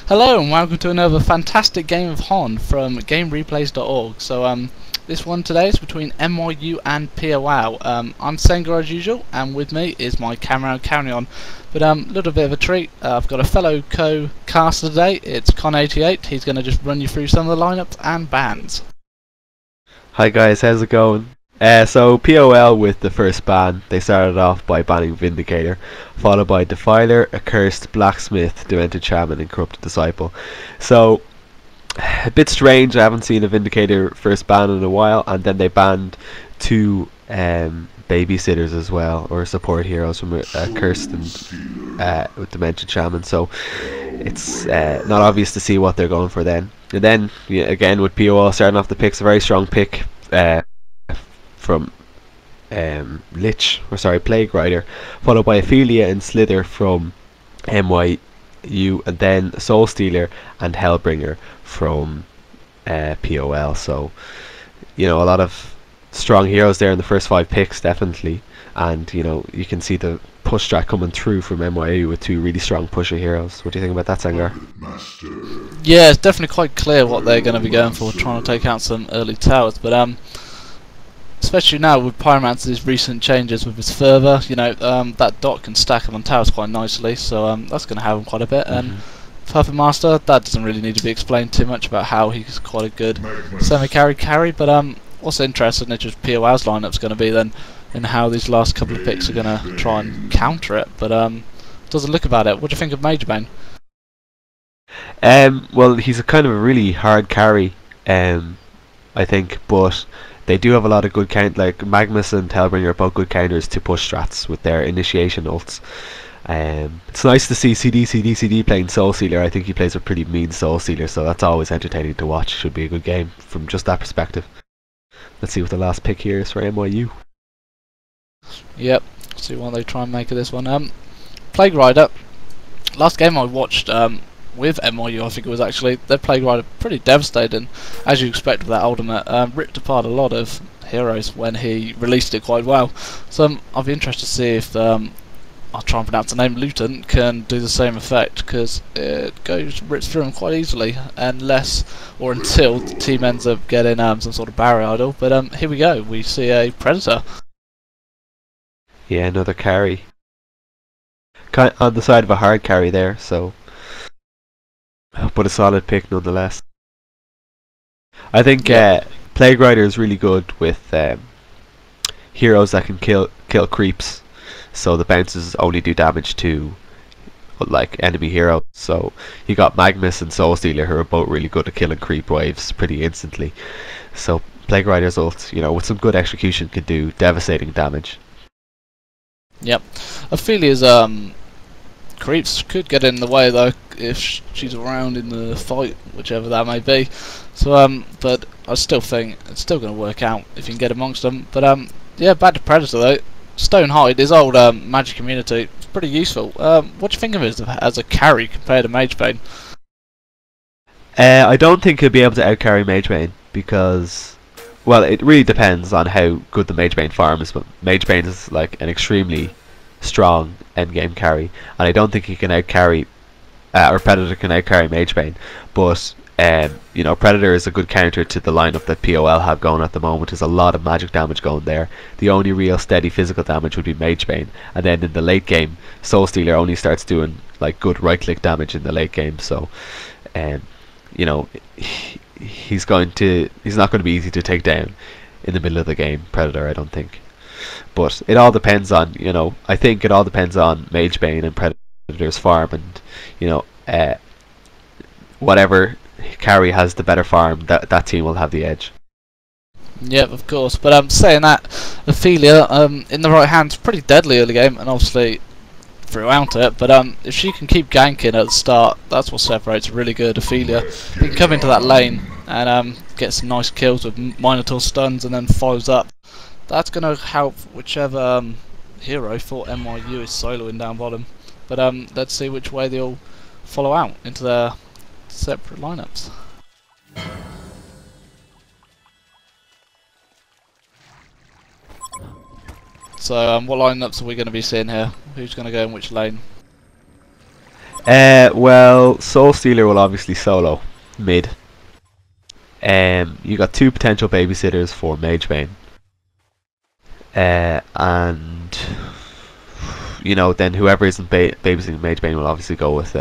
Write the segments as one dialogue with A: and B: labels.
A: Hello and welcome to another fantastic game of HoN from GameReplays.org. So this one today is between NYU and POL. I'm Sengar as usual, and with me is my camera carry on. But little bit of a treat. I've got a fellow co-caster today. It's Con88. He's going to just run you through some of the lineups and bans.
B: Hi guys, how's it going? So POL with the first ban, they started off by banning Vindicator, followed by Defiler, Accursed, Blacksmith, Demented Shaman and Corrupted Disciple. So, a bit strange, I haven't seen a Vindicator first ban in a while, and then they banned two babysitters as well, or support heroes from Accursed and with Demented Shaman, so it's not obvious to see what they're going for then. And then, yeah, again with POL starting off the picks, a very strong pick from Plague Rider, followed by Ophelia and Slither from NYU, and then Soul Stealer and Hellbringer from POL. So, you know, a lot of strong heroes there in the first 5 picks, definitely. And, you know, you can see the push strat coming through from NYU with 2 really strong pusher heroes. What do you think about that, Sengar?
A: Yeah, it's definitely quite clear what they're going to be going for, trying to take out some early towers. But especially now with Pyromancer's recent changes with his fervor, you know, that dot can stack him on towers quite nicely, so that's going to help him quite a bit. And Puppet Master, that doesn't really need to be explained too much about how he's quite a good semi-carry, but what's interesting is just POL's lineup's going to be then, and how these last couple of picks are going to try and counter it, but doesn't look about it. What do you think of Major Bane?
B: Well, he's a kind of a really hard carry, I think, but they do have a lot of good like Magnus and Hellbringer are both good counters to push strats with their initiation ults. It's nice to see CD playing Soul Stealer. I think he plays a pretty mean Soul Stealer, so that's always entertaining to watch. Should be a good game from just that perspective. Let's see what the last pick here is for NYU.
A: Yep, see what they try and make of this one. Plague Rider, last game I watched with NYU, I think it was actually, their Plague Rider pretty devastating, as you expect with that ultimate. Ripped apart a lot of heroes when he released it quite well. So I'll be interested to see if I'll try and pronounce the name, Luton, can do the same effect, because it rips through him quite easily, unless or until the team ends up getting some sort of barrier idol. But here we go, we see a Predator.
B: Yeah, another carry. Kind on the side of a hard carry there, so, but a solid pick nonetheless. I think Plague Rider is really good with heroes that can kill creeps, so the bounces only do damage to like enemy heroes. So you got Magnus and Soul Stealer, who are both really good at killing creep waves pretty instantly. So Plague Rider's ult, you know, with some good execution, can do devastating damage.
A: Yep, Ophelia's creeps could get in the way though if she's around in the fight, whichever that may be. So but I still think it's still going to work out if you can get amongst them. But yeah, back to Predator though. Stonehide, his old magic immunity, it's pretty useful. What do you think of it as a carry compared to Mage Bane?
B: I don't think he'll be able to outcarry Mage Bane, because, well, it really depends on how good the Mage Bane farm is, but Mage Bane is like an extremely strong endgame carry, and I don't think he can outcarry, or Predator can outcarry Mage Bane, but you know, Predator is a good counter to the lineup that POL have going at the moment. There's a lot of magic damage going there. The only real steady physical damage would be Mage Bane, and then in the late game, Soul Stealer only starts doing like good right click damage in the late game, so you know, he's not going to be easy to take down in the middle of the game, Predator, I don't think. But it all depends on, you know, I think it all depends on Mage Bane and Predator's farm, and, you know, whatever carry has the better farm, that team will have the edge.
A: Yep, of course. But saying that, Ophelia in the right hand's pretty deadly early game, and obviously throughout it. But if she can keep ganking at the start, that's what separates really good Ophelia. He can come into that lane and get some nice kills with Minotaur stuns, and then follows up. That's going to help whichever hero for NYU is soloing down bottom. But let's see which way they all follow out into their separate lineups. So what lineups are we going to be seeing here? Who's going to go in which lane?
B: Well, Soul Stealer will obviously solo mid. You got two potential babysitters for Mage Bane. And you know, then whoever isn't babysitting Mage Bane will obviously go with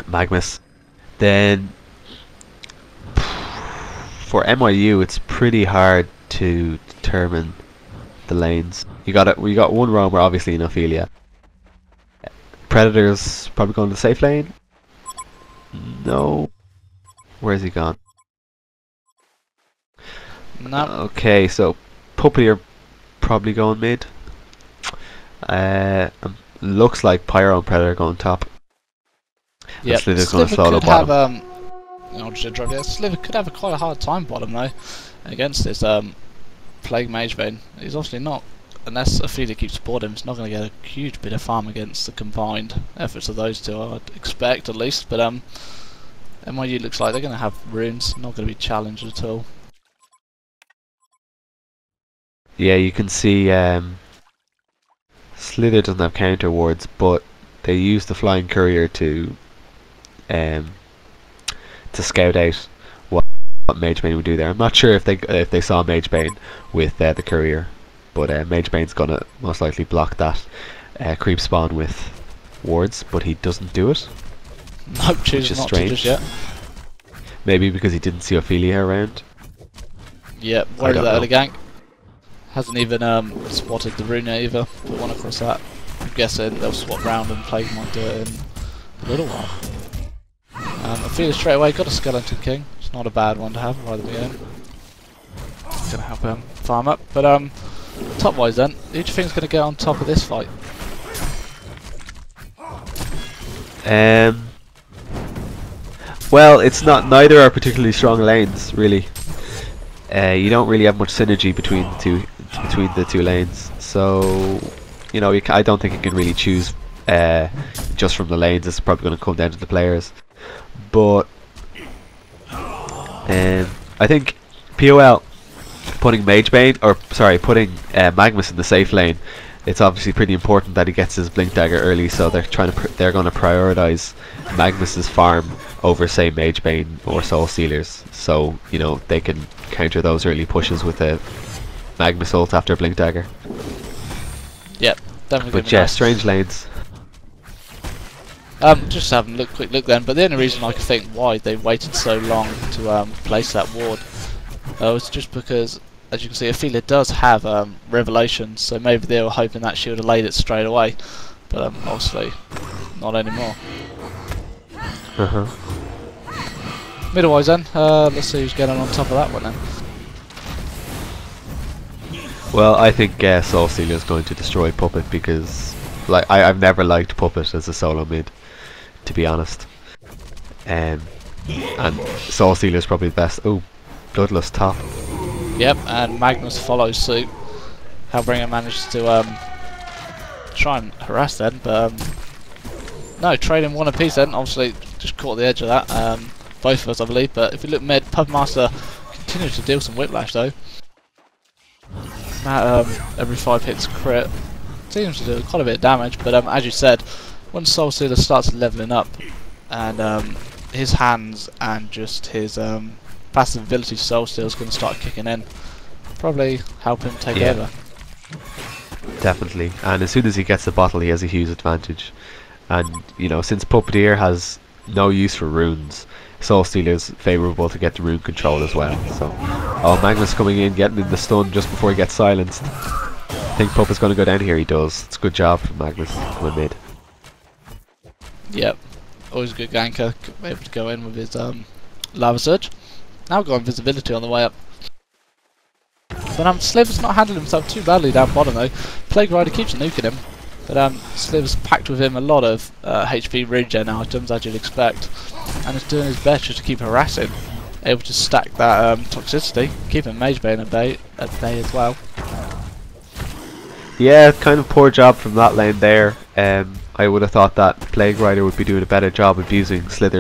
B: Magnus. Then for MIU, it's pretty hard to determine the lanes. We got one roamer obviously in Ophelia. Predator's probably going to the safe lane. No, where's he gone?
A: No.
B: Okay, so Puppeteer probably going mid. Looks like Pyro and Predator going top.
A: Yeah,
B: Slither's going to solo
A: could
B: bottom.
A: have Sliver could have quite a hard time bottom though against this Plague Mage Bane. He's obviously not, unless Ophelia keeps supporting him, he's not going to get a huge bit of farm against the combined efforts of those two, I'd expect at least. But MIU looks like they're going to have runes, not going to be challenged at all.
B: Yeah, you can see Slither doesn't have counter wards, but they use the Flying Courier to scout out what Mage Bane would do there. I'm not sure if they saw Mage Bane with the Courier, but Mage Bane's gonna most likely block that creep spawn with wards, but he doesn't do it.
A: Nope, chooses not to just yet.
B: Maybe because he didn't see Ophelia around.
A: Yeah, worried that early gank. Hasn't even spotted the rune either. Put one across that. I'm guessing they'll swap round and Plague might do it in a little while. Ophelia straight away got a Skeleton King. It's not a bad one to have right at the beginning. Gonna help him farm up. But top wise then, who do you think is gonna get on top of this fight?
B: Well, it's not. Neither are particularly strong lanes, really. You don't really have much synergy between the two lanes, so you know I don't think you can really choose just from the lanes. It's probably going to come down to the players. But I think POL putting Magnus in the safe lane. It's obviously pretty important that he gets his Blink Dagger early, so they're going to prioritize Magnus's farm over, say, Mage Bane or Soul Stealers, so you know they can counter those early pushes with a Magnus ult after Blink Dagger.
A: Yep, definitely.
B: But yeah, strange lanes.
A: Just having a quick look then. But the only reason I can think why they waited so long to place that ward was just because, as you can see, Ophelia does have Revelation, so maybe they were hoping that she would have laid it straight away, but obviously not anymore. Middle-wise then, let's see who's getting on top of that one then.
B: Well, I think Soul Stealer is going to destroy Puppet because, like, I've never liked Puppet as a solo mid, to be honest. And Soul Stealer is probably the best. Oh, Bloodlust top.
A: Yep, and Magnus follows suit. Hellbringer manages to try and harass them, but no, trading one apiece then. Obviously, just caught the edge of that. Both of us, I believe. But if we look mid, Pubmaster continues to deal some whiplash though. Every 5 hits crit seems to do quite a bit of damage. But as you said, when Soul Stealer starts leveling up, and his hands and just his passive ability Soul Steal is going to start kicking in. Probably help him take over.
B: Definitely, and as soon as he gets the bottle, he has a huge advantage. And you know, since Puppeteer has no use for runes, Soul Stealer's favourable to get the rune control as well. So, oh, Magnus coming in, getting in the stun just before he gets silenced. I think Puppet's going to go down here. He does. It's a good job from Magnus coming mid.
A: Yep, always a good ganker, able to go in with his Lava Surge. Now got invisibility on the way up. But Sliver's not handling himself too badly down bottom though. Plague Rider keeps nuking him. But Sliver's packed with him a lot of HP regen items, as you'd expect. And is doing his best just to keep harassing. Able to stack that toxicity, keeping Mage Bane at bay as well.
B: Yeah, kind of poor job from that lane there. I would have thought that Plague Rider would be doing a better job abusing Slither